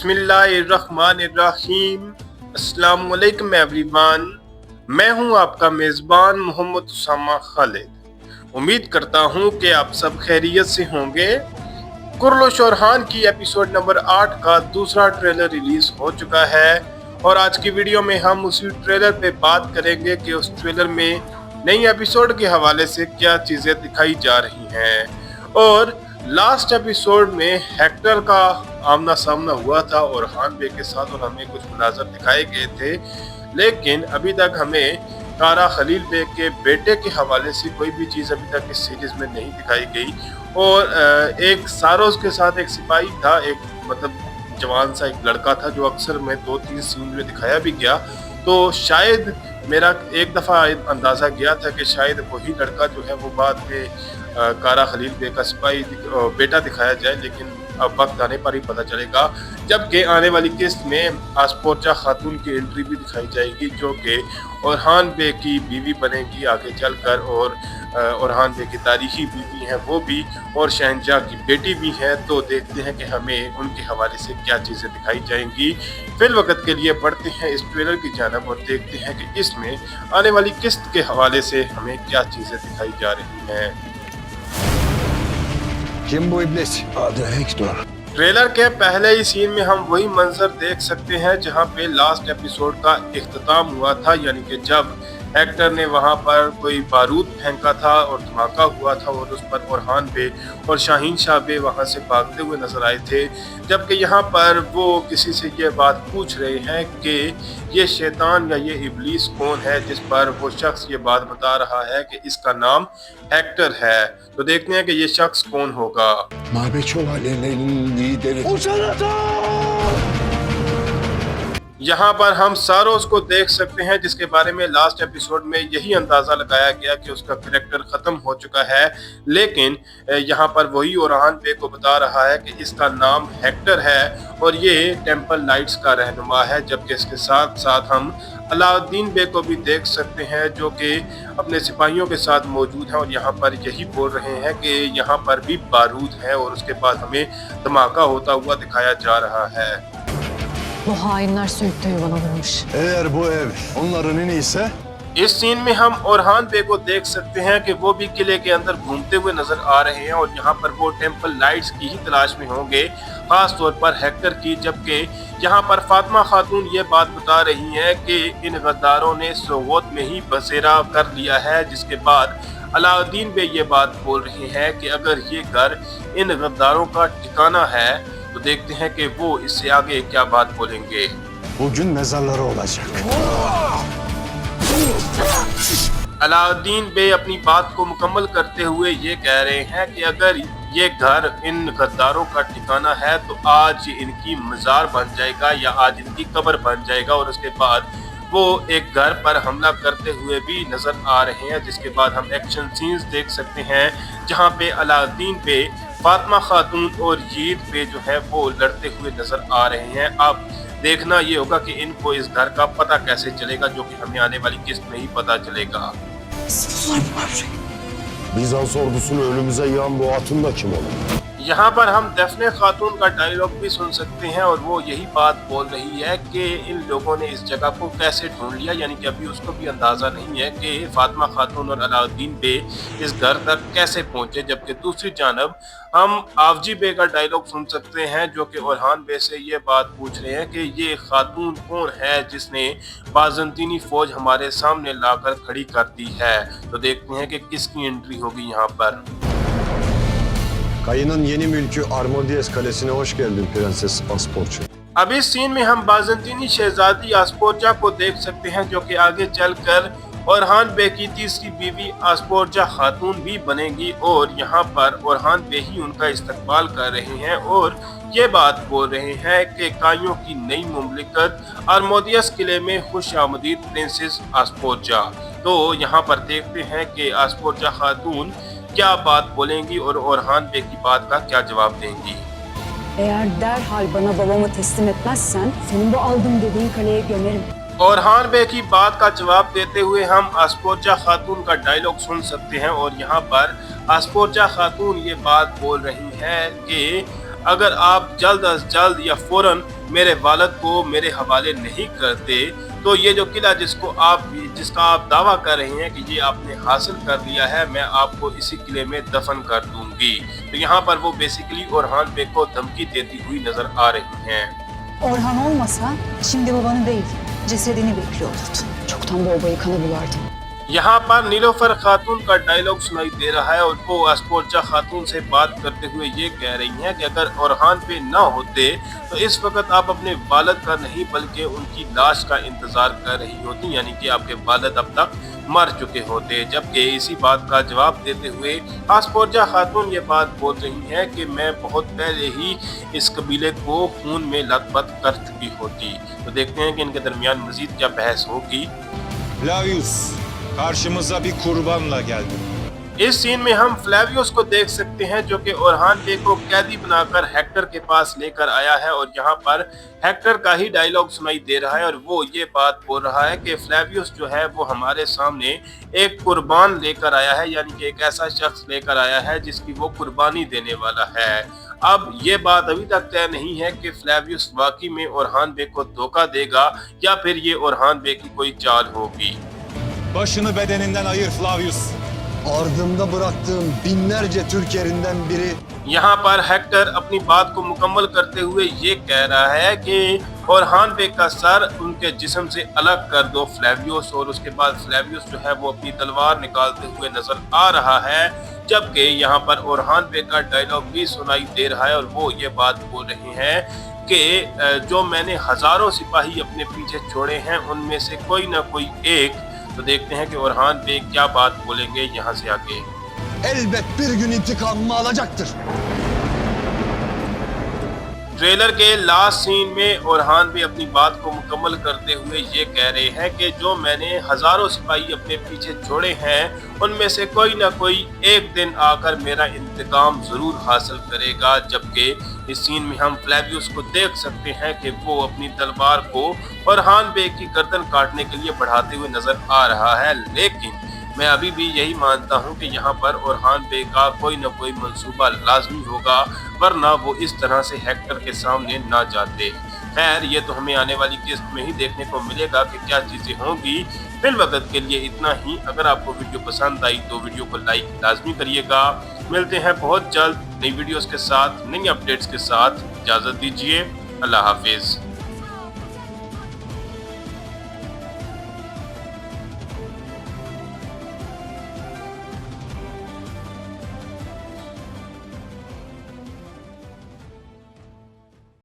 बिस्मिल्लाहिर्रहमानिर्रहीम। अस्सलामुअलैकुम एवरीवन। मैं हूं आपका मेज़बान मोहम्मद उसामा खालिद। उम्मीद करता हूं कि आप सब खैरियत से होंगे। कुर्रश और हान की एपिसोड नंबर 8 का दूसरा ट्रेलर रिलीज हो चुका है और आज की वीडियो में हम उसी ट्रेलर पे बात करेंगे कि उस ट्रेलर में नई एपिसोड के हवाले से क्या चीज़ें दिखाई जा रही हैं। और लास्ट एपिसोड में हेक्टर का आमना सामना हुआ था और हान बे के साथ और हमें कुछ मुनाज़र दिखाए गए थे, लेकिन अभी तक हमें कारा खलील बे के बेटे के हवाले से कोई भी चीज़ अभी तक इस सीरीज़ में नहीं दिखाई गई। और एक सारोस के साथ एक सिपाही था, एक मतलब जवान सा एक लड़का था जो अक्सर में 2-3 सीन में दिखाया भी गया। तो शायद मेरा एक दफ़ा अंदाज़ा गया था कि शायद वही लड़का जो है वो बाद में कारा खलील बे का सिपाही बेटा दिखाया जाए, लेकिन अब वक्त आने पर ही पता चलेगा। जबकि आने वाली किस्त में आसपोर्चा खातून की एंट्री भी दिखाई जाएगी जो कि ओरहान बे की बीवी बनेगी आगे चलकर, और ओरहान बे की तारीखी बीवी हैं वो भी, और शहनशाह की बेटी भी है। तो देखते हैं कि हमें उनके हवाले से क्या चीज़ें दिखाई जाएंगी। फिल वक्त के लिए बढ़ते हैं इस ट्रेलर की जानब और देखते हैं कि इसमें आने वाली किस्त के हवाले से हमें क्या चीज़ें दिखाई जा रही हैं। ट्रेलर के पहले ही सीन में हम वही मंजर देख सकते हैं जहां पे लास्ट एपिसोड का इख्तिताम हुआ था, यानी कि जब हेक्टर ने वहां पर कोई बारूद फेंका था और धमाका हुआ था और उस पर ओरहान बे और शाहीन शाह बे वहां से भागते हुए नजर आए थे। जबकि यहाँ पर वो किसी से ये बात पूछ रहे हैं कि ये शैतान या ये इब्लीस कौन है, जिस पर वो शख्स ये बात बता रहा है कि इसका नाम हेक्टर है। तो देखते हैं कि ये शख्स कौन होगा। यहाँ पर हम सारोस को देख सकते हैं जिसके बारे में लास्ट एपिसोड में यही अंदाजा लगाया गया कि उसका कैरेक्टर खत्म हो चुका है, लेकिन यहाँ पर वही ओरहान बे को बता रहा है कि इसका नाम हेक्टर है और ये टेंपल नाइट्स का रहनुमा है। जबकि इसके साथ साथ हम अलाउद्दीन बे को भी देख सकते हैं जो कि अपने सिपाहियों के साथ मौजूद हैं और यहाँ पर यही बोल रहे हैं कि यहाँ पर भी बारूद है, और उसके बाद हमें धमाका होता हुआ दिखाया जा रहा है। Bu hainler söğütte yuvana vurmuş. Eğer bu ev onların en iyiyse इस सीन में हम ओरहान बे को देख सकते हैं कि वो भी किले के अंदर घूमते हुए नजर आ रहे हैं और यहाँ पर वो टेंपल लाइट्स की ही तलाश में होंगे, खास तौर पर हेक्टर की। जबकि यहाँ पर फातिमा खातून ये बात बता रही हैं कि इन गद्दारों ने सोगोत में ही बसेरा कर लिया है, जिसके बाद अलाउद्दीन बे ये बात बोल रहे हैं कि अगर ये घर इन गद्दारों का ठिकाना है तो देखते हैं कि वो इससे आगे क्या बात बोलेंगे। bugün mezarları olacak. अलाउद्दीन बे अपनी बात को मुकम्मल करते हुए ये कह रहे हैं कि अगर ये घर इन गद्दारों का ठिकाना है तो आज इनकी मजार बन जाएगा या आज इनकी कब्र बन जाएगा। और उसके बाद वो एक घर पर हमला करते हुए भी नजर आ रहे हैं, जिसके बाद हम एक्शन सीन्स देख सकते हैं जहां पे अलाउद्दीन बे, फातिमा खातून और यजीद पे जो है वो लड़ते हुए नजर आ रहे हैं। अब देखना ये होगा कि इनको इस घर का पता कैसे चलेगा, जो कि हमें आने वाली किस्त में ही पता चलेगा। Bizans ordusunu önümüze yığan bu hatun da kim olur? यहाँ पर हम दफने खातून का डायलॉग भी सुन सकते हैं और वो यही बात बोल रही है कि इन लोगों ने इस जगह को कैसे ढूंढ लिया, यानी कि अभी उसको भी अंदाज़ा नहीं है कि फातिमा खातून और अलाउद्दीन बे इस घर तक कैसे पहुंचे। जबकि दूसरी जानब हम आवजी बे का डायलॉग सुन सकते हैं जो कि ओरहान बे से ये बात पूछ रहे हैं कि ये खातून कौन है जिसने बाज़ंतीनी फौज हमारे सामने लाकर खड़ी कर दी है। तो देखते हैं कि किसकी एंट्री होगी यहाँ पर। Kayının yeni mülkü Armodies Kalesi'ne hoş geldin Prenses Asporça. अब इस सीन में हम बाज़ंतीनी शहजादी आस्पोर्जा को देख सकते हैं जो कि आगे चलकर ओरहान बे की तीसरी बीवी आस्पोर्जा खातून भी बनेगी, और यहाँ पर ओरहान बे ही उनका इस्तकबाल कर रहे हैं और ये बात बोल रहे हैं कि काइयों की नई मुमलिकत आर्मोदियस किले में खुश आमदीद प्रिंसेस आस्पोर्जा। तो यहाँ पर देखते हैं कि आस्पोर्जा खातून क्या बात बोलेंगी और ओरहान बे की बात का क्या जवाब देंगी। Eğer derhal bana babamı teslim etmezsen senin bu aldım dediğin kaleye gömerim. Orhan बे की बात का जवाब देते हुए हम आस्पोर्चा खातून का डायलॉग सुन सकते हैं और यहाँ पर आस्पोर्चा खातून ये बात बोल रही हैं कि अगर आप जल्द अज जल्द या फौरन मेरे वालिद को मेरे हवाले नहीं करते तो ये जो किला जिसका आप दावा कर रहे हैं कि ये आपने हासिल कर लिया है, मैं आपको इसी किले में दफन कर दूंगी। तो यहाँ पर वो बेसिकली ओरहान बेग को धमकी देती हुई नजर आ रही हैं। Orhan olmasa şimdi babanı değil, cesedini bekliyor olurdun. Çoktan bu obayı kana bulardım. यहाँ पर नीलोफर खातून का डायलॉग सुनाई दे रहा है और वो अस्पोर्चा खातून से बात करते हुए ये कह रही हैं कि अगर ओरहान पे ना होते तो इस वक्त आप अपने वालिद का नहीं बल्कि उनकी लाश का इंतजार कर रही होती, यानी कि आपके वालिद अब तक मर चुके होते। जबकि इसी बात का जवाब देते हुए अस्पोर्चा खातून ये बात बोल रही हैं कि मैं बहुत पहले ही इस कबीले को खून में लथपथ कर चुकी होती। तो देखते हैं कि इनके दरमियान मजीद क्या बहस होगी। Flavius, karşımıza bir kurbanla geldi. इस सीन में हम फ्लेवियस को देख सकते हैं जो कि ओरहान बेग को कैदी बनाकर हेक्टर के पास लेकर आया है और यहाँ पर हेक्टर का ही डायलॉग सुनाई दे रहा है और वो ये बात बोल रहा है कि फ्लेवियस जो है वो हमारे सामने एक कुर्बान लेकर आया है, यानी कि एक ऐसा शख्स लेकर आया है जिसकी वो कुर्बानी देने वाला है। अब ये बात अभी तक तय नहीं है कि फ्लेवियस वाकई में ओरहान बेग को धोखा देगा या फिर ये ओरहान बेग की कोई चाल होगी। Başını bedeninden ayır Flavius. Ardımda bıraktığım binlerce Türk erinden biri यहाँ पर हेक्टर अपनी बात को मुकम्मल करते हुए ये कह रहा है कि ओरहान बेग का सर उनके जिस्म से अलग कर दो फ्लेवियस, और उसके बाद फ्लेवियस जो है वो अपनी तलवार निकालते हुए नजर आ रहा है। जबकि यहाँ पर ओरहान बेग का डायलॉग भी सुनाई दे रहा है और वो ये बात बोल रहे हैं कि जो मैंने हजारों सिपाही अपने पीछे छोड़े हैं उनमें से कोई ना कोई एक। तो देखते हैं कि ओरहान बेग क्या बात बोलेंगे यहाँ से आगे। elbet bir gün intikamımı alacaktır. Trailer के लास्ट सीन में ओरहान भी अपनी बात को मुकम्मल करते हुए ये कह रहे हैं कि जो मैंने हजारों सिपाही अपने पीछे छोड़े हैं उनमें से कोई ना कोई एक दिन आकर मेरा इंतकाम जरूर हासिल करेगा। जबकि इस सीन में हम फ्लेवियस को देख सकते हैं कि वो अपनी तलवार को ओरहान बेग की गर्दन काटने के लिए बढ़ाते हुए नजर आ रहा है, लेकिन मैं अभी भी यही मानता हूं कि यहाँ पर ओरहान बेग का कोई न कोई मंसूबा लाजमी होगा, वरना वो इस तरह से हेक्टर के सामने ना जाते। खैर ये तो हमें आने वाली किस्त में ही देखने को मिलेगा कि क्या चीजें होंगी। फिलवक्त के लिए इतना ही। अगर आपको वीडियो पसंद आई तो वीडियो को लाइक लाजमी करिएगा। मिलते हैं बहुत जल्द नई वीडियोस के साथ, नई अपडेट्स के साथ। इजाजत दीजिए। अल्लाह हाफिज।